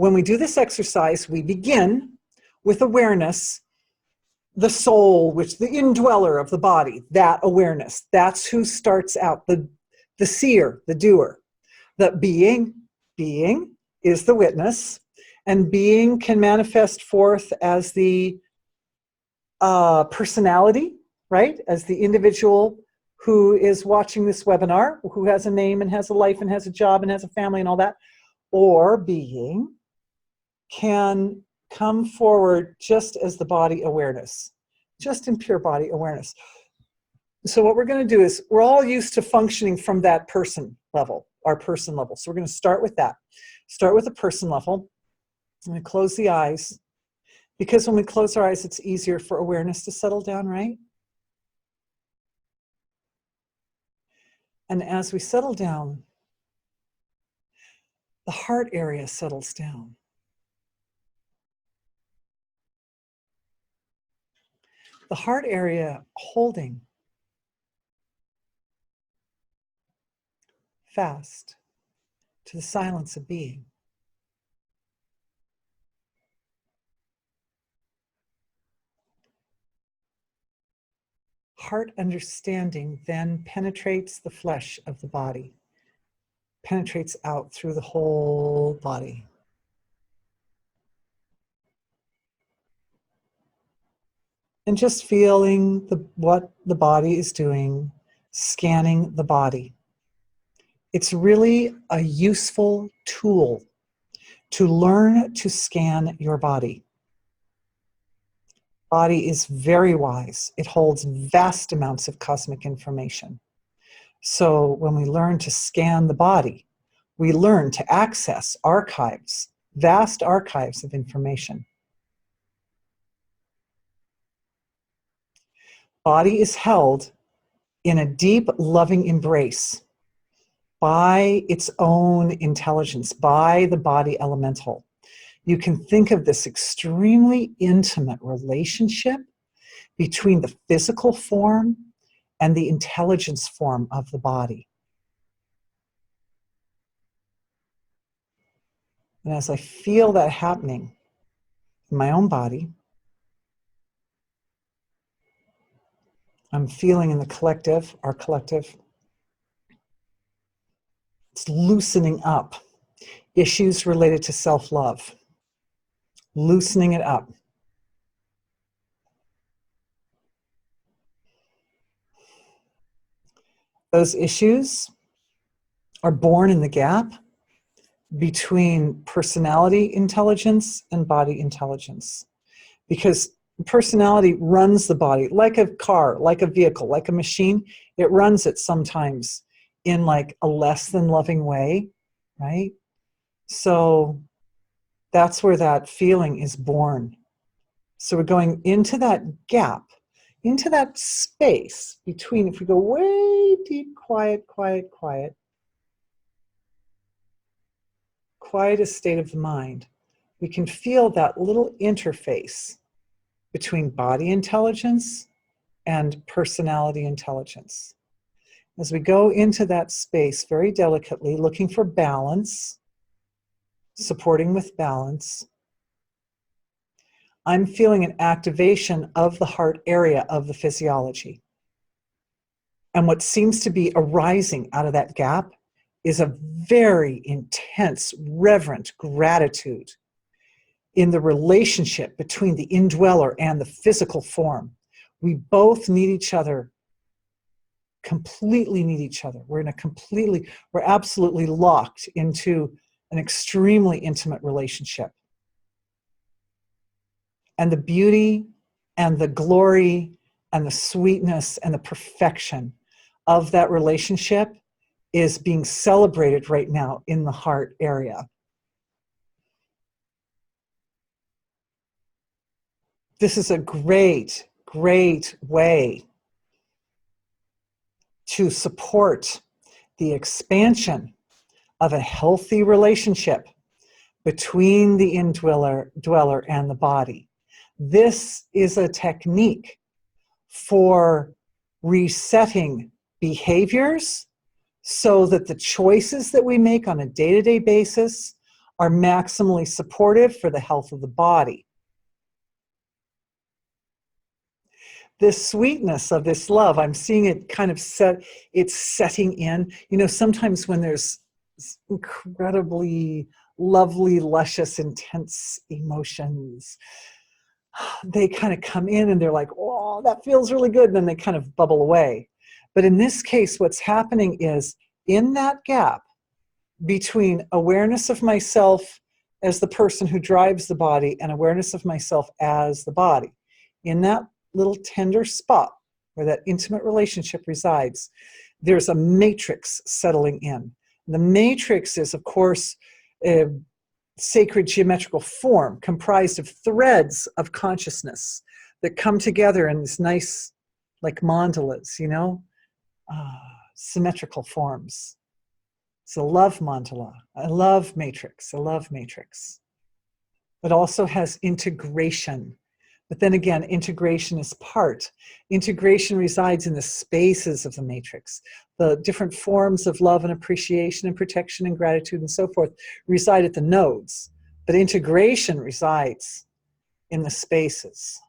when we do this exercise, we begin with awareness, the soul, which the indweller of the body, that awareness. That's who starts out, the seer, the doer. The being is the witness, and being can manifest forth as the personality, right? As the individual who is watching this webinar, who has a name and has a life and has a job and has a family and all that. Or being can come forward just as the body awareness, just in pure body awareness. So what we're going to do is, we're all used to functioning from that person level, our person level. So we're going to start with that. Start with the person level. I'm going to close the eyes, because when we close our eyes, it's easier for awareness to settle down, right? And as we settle down, the heart area settles down. The heart area holding fast to the silence of being. Heart understanding then penetrates the flesh of the body, penetrates out through the whole body. And just feeling what the body is doing, scanning the body. It's really a useful tool to learn to scan your body. Body is very wise. It holds vast amounts of cosmic information. So when we learn to scan the body, we learn to access archives, vast archives of information. Body is held in a deep, loving embrace by its own intelligence, by the body elemental. You can think of this extremely intimate relationship between the physical form and the intelligence form of the body. And as I feel that happening in my own body, I'm feeling in the collective, our collective, it's loosening up issues related to self-love, loosening it up. Those issues are born in the gap between personality intelligence and body intelligence. Because personality runs the body like a car, like a vehicle, like a machine. It runs it sometimes in like a less than loving way, right? So that's where that feeling is born. So we're going into that gap, into that space between, if we go way deep, quiet, quiet, quiet, quietest state of the mind, we can feel that little interface between body intelligence and personality intelligence. As we go into that space very delicately, looking for balance, supporting with balance, I'm feeling an activation of the heart area of the physiology. And what seems to be arising out of that gap is a very intense, reverent gratitude in the relationship between the indweller and the physical form. We both need each other, completely need each other. We're absolutely locked into an extremely intimate relationship. And the beauty and the glory and the sweetness and the perfection of that relationship is being celebrated right now in the heart area. This is a great, great way to support the expansion of a healthy relationship between the indweller and the body. This is a technique for resetting behaviors so that the choices that we make on a day-to-day basis are maximally supportive for the health of the body. This sweetness of this love, I'm seeing it kind of it's setting in. You know, sometimes when there's incredibly lovely, luscious, intense emotions, they kind of come in and they're like, oh, that feels really good. And then they kind of bubble away. But in this case, what's happening is in that gap between awareness of myself as the person who drives the body and awareness of myself as the body, in that little tender spot where that intimate relationship resides, there's a matrix settling in. The matrix is, of course, a sacred geometrical form comprised of threads of consciousness that come together in this nice, like mandalas, you know, symmetrical forms. It's a love mandala, a love matrix, a love matrix. It also has integration. But then again, integration is part. Integration resides in the spaces of the matrix. The different forms of love and appreciation and protection and gratitude and so forth reside at the nodes. But integration resides in the spaces.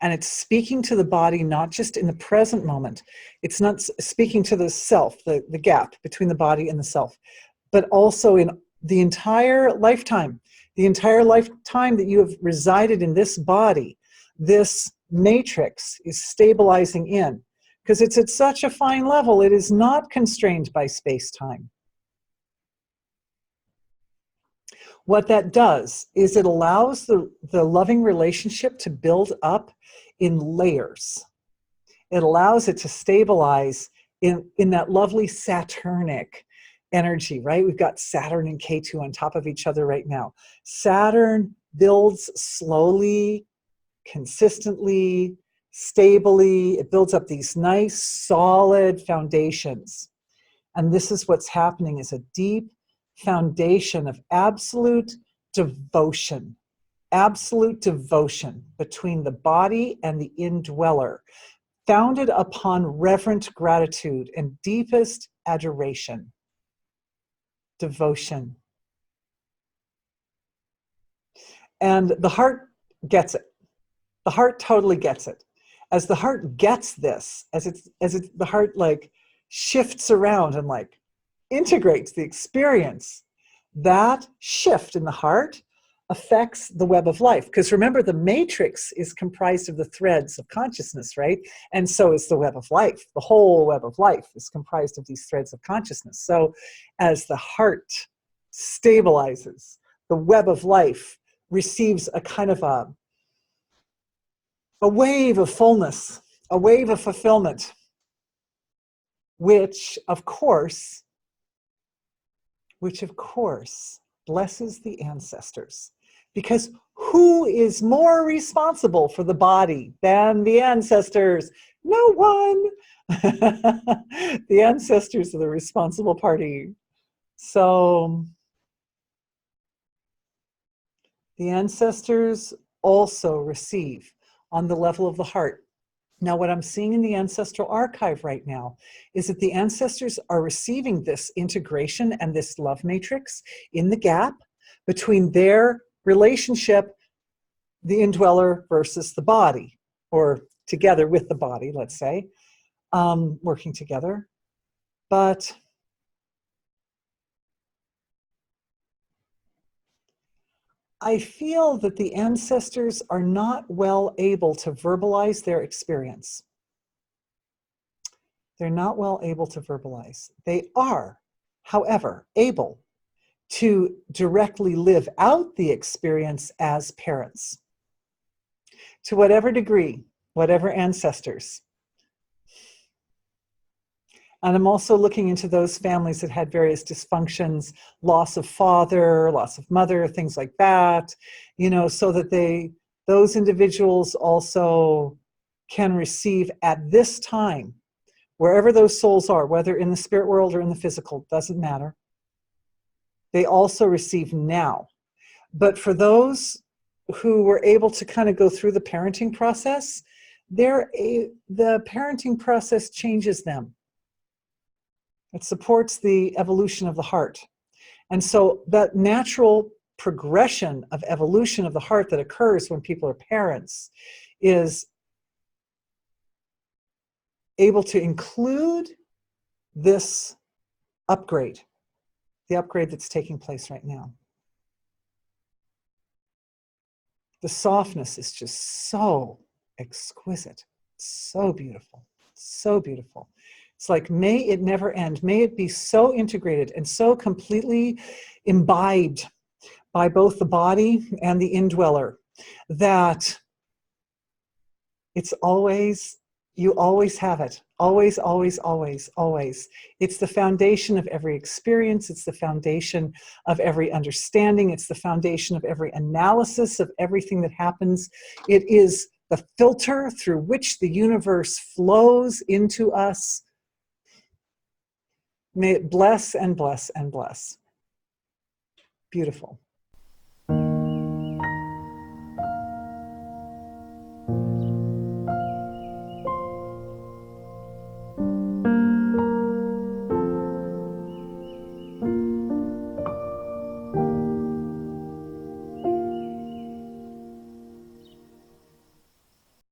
And it's speaking to the body, not just in the present moment. It's not speaking to the self, the gap between the body and the self, but also in the entire lifetime. The entire lifetime that you have resided in this body, this matrix is stabilizing in, because it's at such a fine level, it is not constrained by space-time. What that does is it allows the loving relationship to build up in layers. It allows it to stabilize in that lovely Saturnic energy, right? We've got Saturn and K2 on top of each other right now. Saturn builds slowly, consistently, stably. It builds up these nice, solid foundations. And this is what's happening, is a deep foundation of absolute devotion between the body and the indweller, founded upon reverent gratitude and deepest adoration. Devotion. And the heart gets it. The heart totally gets it. As the heart gets this, the heart like shifts around and like integrates the experience, that shift in the heart affects the web of life. Because remember, the matrix is comprised of the threads of consciousness, right? And so is the web of life. The whole web of life is comprised of these threads of consciousness. So as the heart stabilizes, the web of life receives a kind of a wave of fullness, a wave of fulfillment, which of course blesses the ancestors. Because who is more responsible for the body than the ancestors? No one. The ancestors are the responsible party. So the ancestors also receive on the level of the heart. Now, what I'm seeing in the ancestral archive right now is that the ancestors are receiving this integration and this love matrix in the gap between their relationship, the indweller versus the body, or together with the body, let's say, working together. But I feel that the ancestors are not well able to verbalize their experience. They're not well able to verbalize. They are, however, able to directly live out the experience as parents. To whatever degree, whatever ancestors. And I'm also looking into those families that had various dysfunctions, loss of father, loss of mother, things like that, you know, so that those individuals also can receive at this time, wherever those souls are, whether in the spirit world or in the physical, doesn't matter. They also receive now. But for those who were able to kind of go through the parenting process, the parenting process changes them. It supports the evolution of the heart. And so that natural progression of evolution of the heart that occurs when people are parents is able to include this upgrade, the upgrade that's taking place right now. The softness is just so exquisite, so beautiful, so beautiful. It's like, may it never end. May it be so integrated and so completely imbibed by both the body and the indweller that it's always, you always have it. Always, always, always, always. It's the foundation of every experience. It's the foundation of every understanding. It's the foundation of every analysis of everything that happens. It is the filter through which the universe flows into us. May it bless and bless and bless. Beautiful.